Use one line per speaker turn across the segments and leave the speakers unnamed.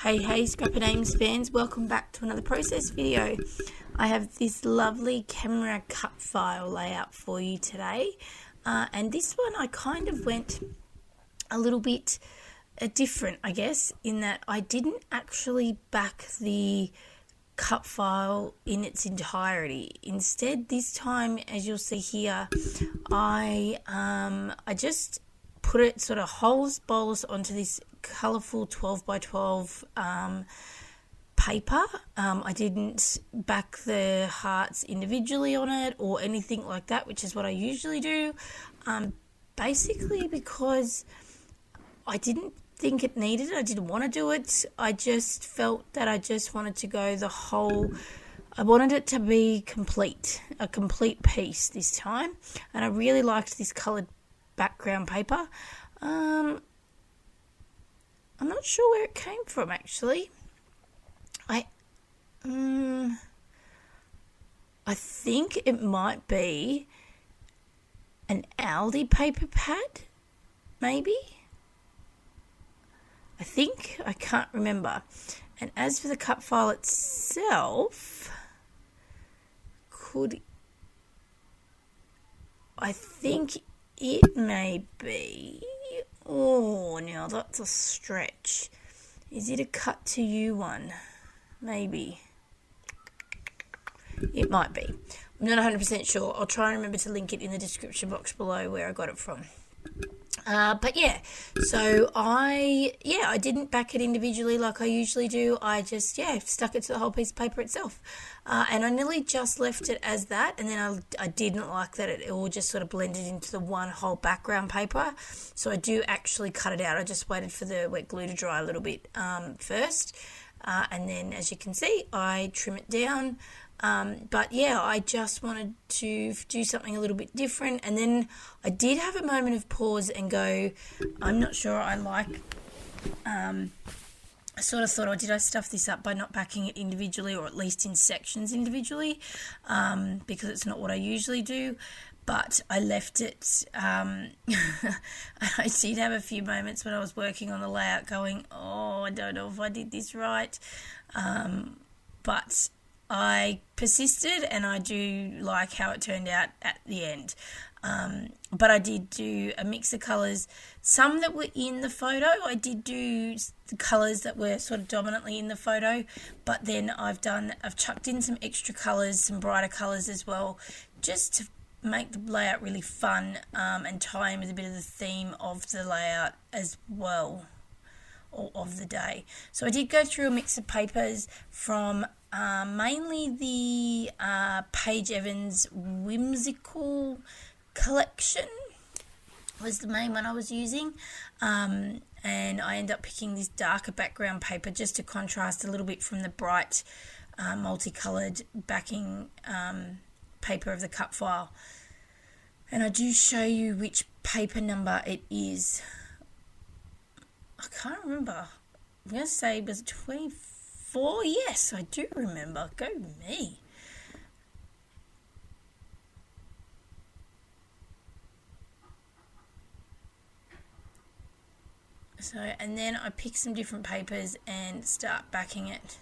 Hey Scrapper Names fans, welcome back to another process video. I have this lovely camera cut file layout for you today, and this one I kind of went a little bit different, I guess, in that I didn't actually back the cut file in its entirety. Instead, this time, as you'll see here, I just put it sort of whole bolus onto this colourful 12 by 12 paper. I didn't back the hearts individually on it or anything like that, which is what I usually do, basically because I didn't think it needed it. I didn't want to do it. I just felt that I just wanted to go the whole, I wanted it to be complete, a complete piece this time, and I really liked this coloured background paper. I'm not sure where it came from, actually. I think it might be an Aldi paper pad, maybe. I can't remember. And as for the cut file itself, I think it may be, oh, now that's a stretch. Is it a cut to you one? Maybe. It might be. I'm not 100% sure. I'll try and remember to link it in the description box below where I got it from. But yeah, so I didn't back it individually like I usually do. I just, stuck it to the whole piece of paper itself. And I nearly just left it as that, and then I didn't like that it all just sort of blended into the one whole background paper. So I do actually cut it out. I just waited for the wet glue to dry a little bit first. And then, as you can see, I trim it down. But yeah, I just wanted to do something a little bit different, and then I did have a moment of pause and go, I'm not sure I like, I sort of thought, oh, did I stuff this up by not backing it individually, or at least in sections individually, because it's not what I usually do. But I left it, I did have a few moments when I was working on the layout going, oh, I don't know if I did this right, but I persisted, and I do like how it turned out at the end. But I did do a mix of colours. Some that were in the photo, I did do the colours that were sort of dominantly in the photo, but then I've chucked in some extra colours, some brighter colours as well, just to make the layout really fun, and tie in with a bit of the theme of the layout as well, or of the day. So I did go through a mix of papers from mainly the Paige Evans Whimsical collection was the main one I was using, and I ended up picking this darker background paper just to contrast a little bit from the bright multicoloured backing paper of the cut file. And I do show you which paper number it is. I can't remember. I'm going to say, was it 24? Yes, I do remember. Go me. So, and then I pick some different papers and start backing it.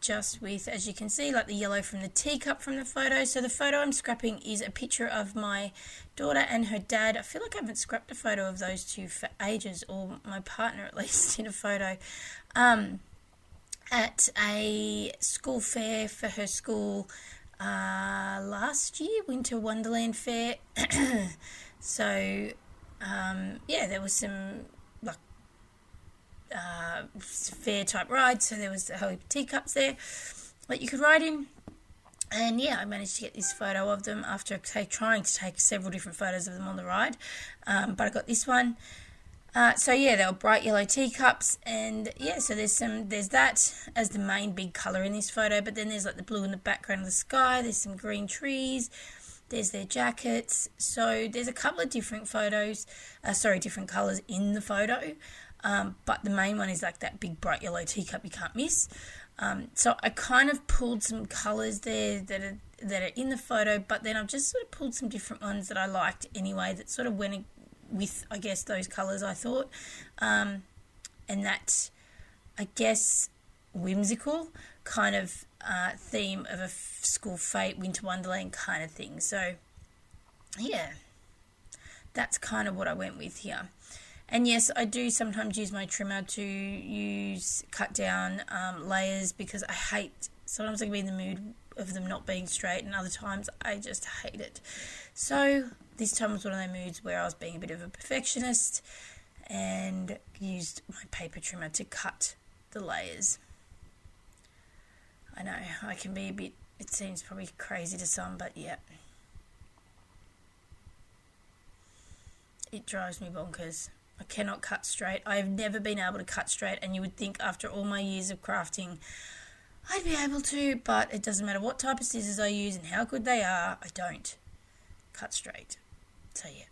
Just with, as you can see, like the yellow from the teacup from the photo. So the photo I'm scrapping is a picture of my daughter and her dad. I feel like I haven't scrapped a photo of those two for ages, or my partner at least in a photo, at a school fair for her school last year, Winter Wonderland Fair. So there was some fair type ride, so there was a whole heap of teacups there that you could ride in, and I managed to get this photo of them after trying to take several different photos of them on the ride, but I got this one. So they were bright yellow teacups, and so there's that as the main big colour in this photo, but then there's like the blue in the background of the sky, there's some green trees, there's their jackets, so there's a couple of different different colours in the photo. But the main one is like that big bright yellow teacup you can't miss. So I kind of pulled some colours there that are in the photo, but then I've just sort of pulled some different ones that I liked anyway that sort of went with, I guess, those colours, I thought. And that, I guess, whimsical kind of theme of a school fete, winter wonderland kind of thing. So, yeah, that's kind of what I went with here. And yes, I do sometimes use my trimmer to cut down layers, because I hate, sometimes I can be in the mood of them not being straight, and other times I just hate it. So this time was one of those moods where I was being a bit of a perfectionist and used my paper trimmer to cut the layers. I know, I can be a bit, it seems probably crazy to some, but yeah. It drives me bonkers. I cannot cut straight. I have never been able to cut straight, and you would think after all my years of crafting I'd be able to, but it doesn't matter what type of scissors I use and how good they are, I don't cut straight. So yeah.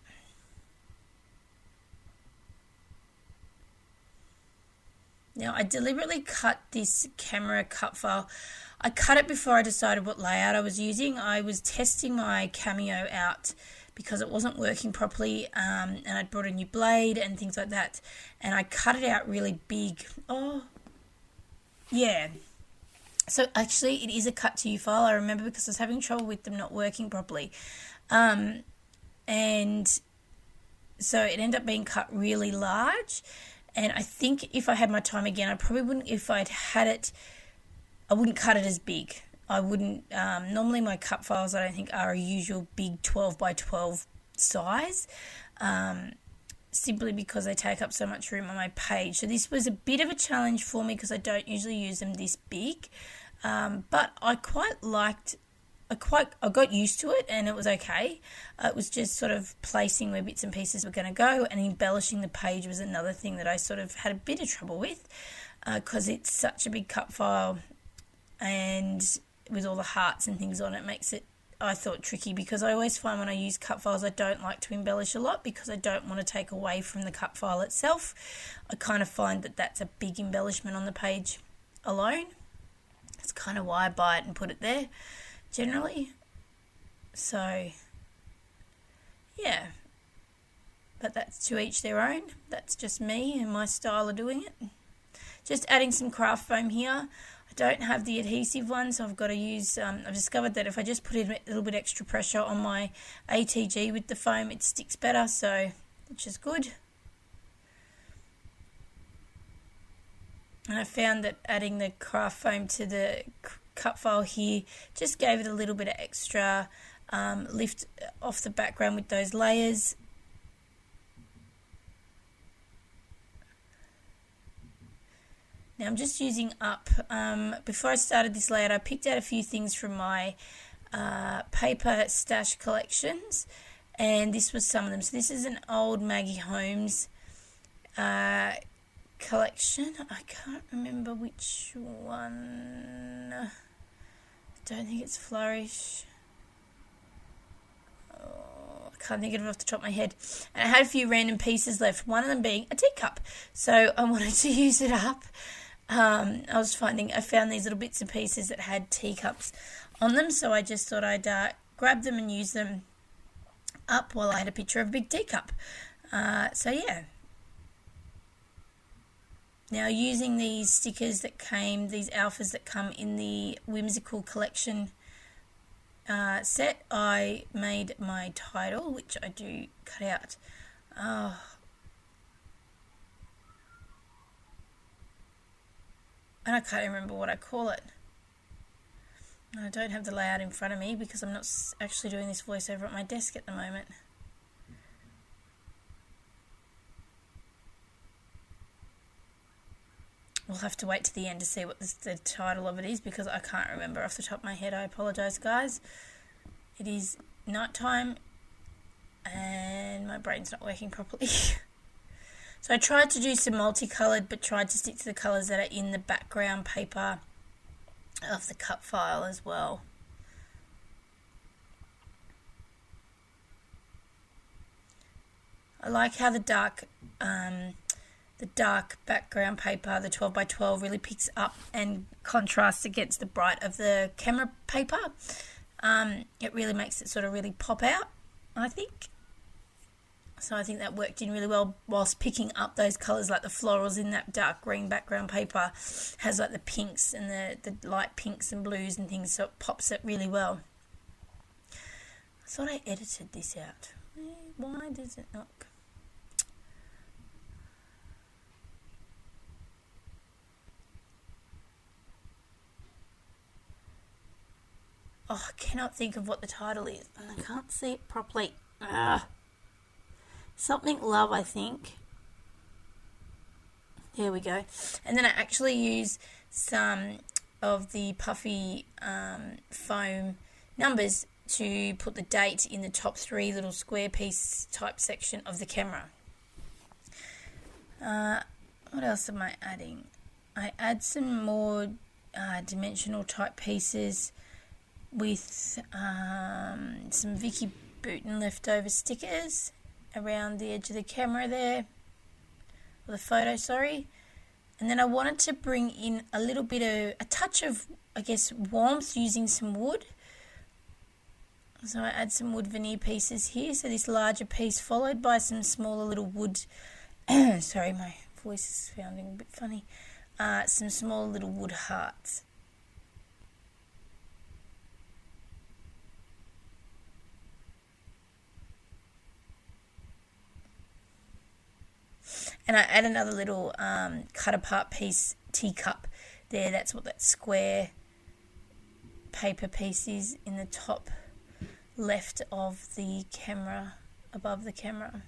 Now I deliberately cut this camera cut file. I cut it before I decided what layout I was using. I was testing my Cameo out because it wasn't working properly, and I'd brought a new blade and things like that, and I cut it out really big. Oh, yeah. So actually it is a cut to you file, I remember, because I was having trouble with them not working properly. And so it ended up being cut really large, and I think if I had my time again, I probably wouldn't, if I'd had it, I wouldn't cut it as big. I wouldn't, normally my cut files I don't think are a usual big 12 by 12 size, simply because they take up so much room on my page. So this was a bit of a challenge for me because I don't usually use them this big, but I quite liked, I got used to it, and it was okay. It was just sort of placing where bits and pieces were going to go, and embellishing the page was another thing that I sort of had a bit of trouble with, because it's such a big cut file, and with all the hearts and things on it makes it, I thought, tricky, because I always find when I use cut files I don't like to embellish a lot because I don't want to take away from the cut file itself. I kind of find that that's a big embellishment on the page alone. That's kind of why I buy it and put it there generally. So yeah, but that's to each their own. That's just me and my style of doing it. Just adding some craft foam here. I don't have the adhesive one, so I've got to use, I've discovered that if I just put in a little bit extra pressure on my ATG with the foam, it sticks better, so, which is good. And I found that adding the craft foam to the cut file here just gave it a little bit of extra lift off the background with those layers. Now I'm just using up, before I started this layout I picked out a few things from my paper stash collections, and this was some of them. So this is an old Maggie Holmes collection. I can't remember which one. I don't think it's Flourish. Oh, I can't think of it off the top of my head. And I had a few random pieces left, one of them being a teacup. So I wanted to use it up. I found these little bits and pieces that had teacups on them, so I just thought I'd grab them and use them up while I had a picture of a big teacup. So yeah. Now using these stickers that came, these alphas that come in the Whimsical collection set, I made my title, which I do cut out. And I can't remember what I call it. I don't have the layout in front of me because I'm not actually doing this voiceover at my desk at the moment. We'll have to wait to the end to see what the title of it is, because I can't remember off the top of my head. I apologise, guys. It is night time and my brain's not working properly. So I tried to do some multicoloured, but tried to stick to the colours that are in the background paper of the cut file as well. I like how the dark background paper, the 12 by 12, really picks up and contrasts against the bright of the camera paper. It really makes it sort of really pop out, I think. So I think that worked in really well, whilst picking up those colours, like the florals in that dark green background paper has like the pinks and the light pinks and blues and things, so it pops it really well. I thought I edited this out. Why does it not? Oh, I cannot think of what the title is, and I can't see it properly. Something love, I think. Here we go. And then I actually use some of the puffy foam numbers to put the date in the top 3 little square piece type section of the camera. What else am I adding? I add some more dimensional type pieces with some Vicky Bouton leftover stickers around the edge of the camera there, or the photo, sorry. And then I wanted to bring in a little bit of a touch of, I guess, warmth using some wood. So I add some wood veneer pieces here. So this larger piece followed by some smaller little wood, sorry, my voice is sounding a bit funny, some small little wood hearts. And I add another little cut apart piece, teacup there. That's what that square paper piece is in the top left of the camera, above the camera.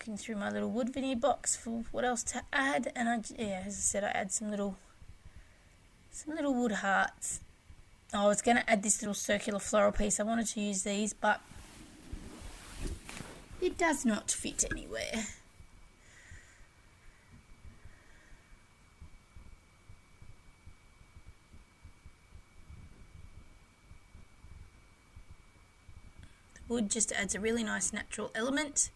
Looking through my little wood veneer box for what else to add, and as I said, I add some little wood hearts. I was going to add this little circular floral piece. I wanted to use these, but it does not fit anywhere. Wood just adds a really nice natural element,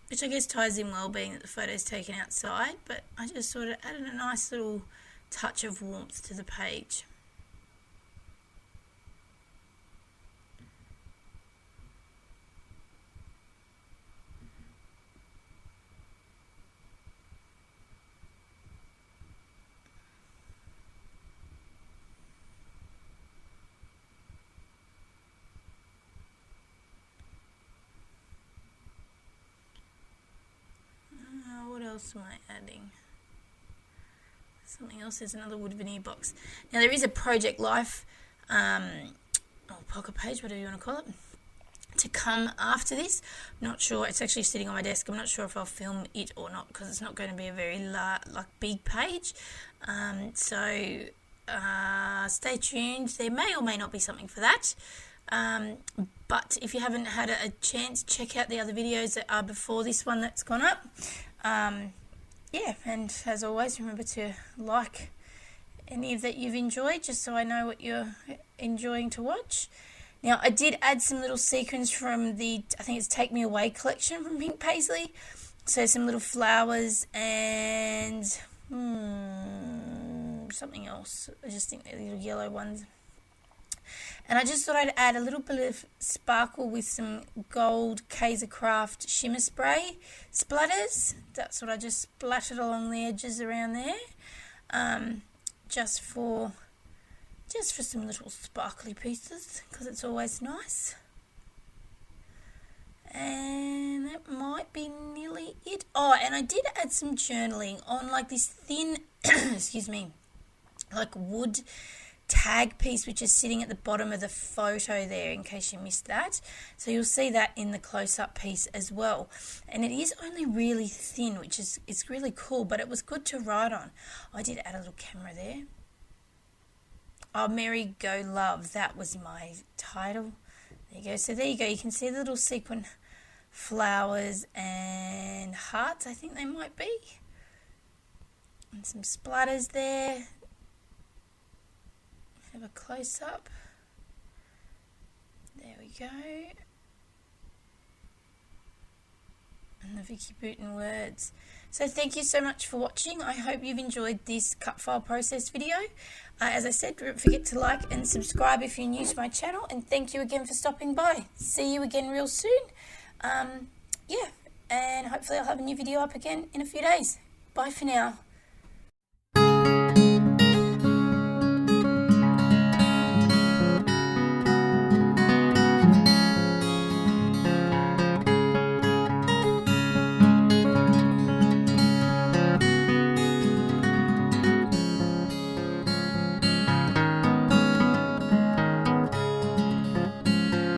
which I guess ties in well, being that the photo is taken outside, but I just sort of added a nice little touch of warmth to the page. What else am I adding? Something else, there's another wood veneer box. Now there is a Project Life pocket page, whatever you want to call it, to come after this. I'm not sure, it's actually sitting on my desk. I'm not sure if I'll film it or not, because it's not going to be a very big page. So stay tuned. There may or may not be something for that. But if you haven't had a chance, check out the other videos that are before this one that's gone up. And as always, remember to like any of that you've enjoyed, just so I know what you're enjoying to watch. Now, I did add some little sequins from I think it's Take Me Away collection from Pink Paisley. So some little flowers and something else. I just think they're little yellow ones. And I just thought I'd add a little bit of sparkle with some gold Kaiser Craft shimmer spray splatters. That's what I just splattered along the edges around there. Just for some little sparkly pieces, because it's always nice. And that might be nearly it. Oh, and I did add some journaling on like this thin, excuse me, like wood tag piece, which is sitting at the bottom of the photo there, in case you missed that. So you'll see that in the close-up piece as well. And it is only really thin, which is, it's really cool, but it was good to write on. I did add a little camera there. Oh, Merry Go Love, that was my title. There you go. So there you go. You can see the little sequin flowers and hearts, I think they might be. And some splatters there. Have a close-up. There we go. And the Vicky Booten words. So thank you so much for watching. I hope you've enjoyed this cut file process video. As I said, don't forget to like and subscribe if you're new to my channel, and thank you again for stopping by. See you again real soon. Yeah, and hopefully I'll have a new video up again in a few days. Bye for now.